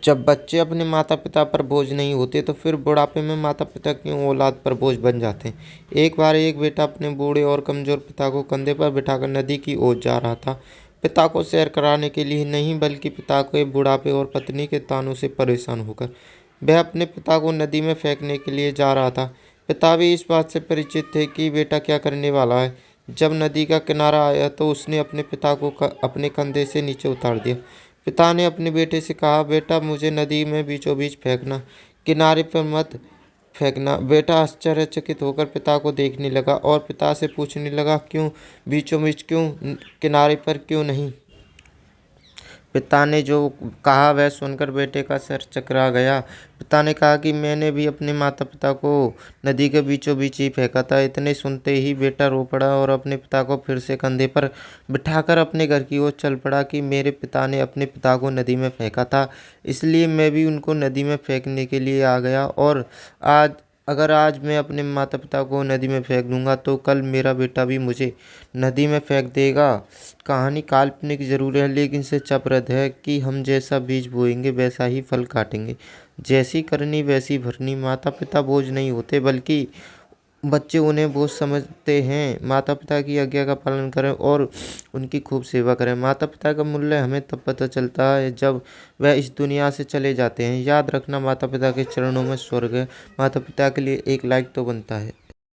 जब बच्चे अपने माता पिता पर बोझ नहीं होते तो फिर बुढ़ापे में माता पिता क्यों औलाद पर बोझ बन जाते हैं। एक बार एक बेटा अपने बूढ़े और कमजोर पिता को कंधे पर बिठाकर नदी की ओर जा रहा था। पिता को सैर कराने के लिए नहीं, बल्कि पिता के बुढ़ापे और पत्नी के तानों से परेशान होकर वह अपने पिता को नदी में फेंकने के लिए जा रहा था। पिता भी इस बात से परिचित थे कि बेटा क्या करने वाला है। जब नदी का किनारा आया तो उसने अपने पिता को अपने कंधे से नीचे उतार दिया। पिता ने अपने बेटे से कहा, बेटा मुझे नदी में बीचों बीच फेंकना, किनारे पर मत फेंकना। बेटा आश्चर्यचकित होकर पिता को देखने लगा और पिता से पूछने लगा, क्यों बीचों बीच, क्यों किनारे पर, क्यों नहीं। पिता ने जो कहा वह सुनकर बेटे का सर चकरा गया। पिता ने कहा कि मैंने भी अपने माता पिता को नदी के बीचों बीच ही फेंका था। इतने सुनते ही बेटा रो पड़ा और अपने पिता को फिर से कंधे पर बिठाकर अपने घर की ओर चल पड़ा कि मेरे पिता ने अपने पिता को नदी में फेंका था, इसलिए मैं भी उनको नदी में फेंकने के लिए आ गया। और आज अगर आज मैं अपने माता पिता को नदी में फेंक दूंगा तो कल मेरा बेटा भी मुझे नदी में फेंक देगा। कहानी काल्पनिक जरूर है, लेकिन सच्चाप्रद है कि हम जैसा बीज बोएंगे वैसा ही फल काटेंगे। जैसी करनी वैसी भरनी। माता पिता बोझ नहीं होते, बल्कि बच्चे उन्हें बोझ समझते हैं। माता पिता की आज्ञा का पालन करें और उनकी खूब सेवा करें। माता पिता का मूल्य हमें तब पता चलता है जब वह इस दुनिया से चले जाते हैं। याद रखना, माता पिता के चरणों में स्वर्ग है। माता पिता के लिए एक लाइक तो बनता है।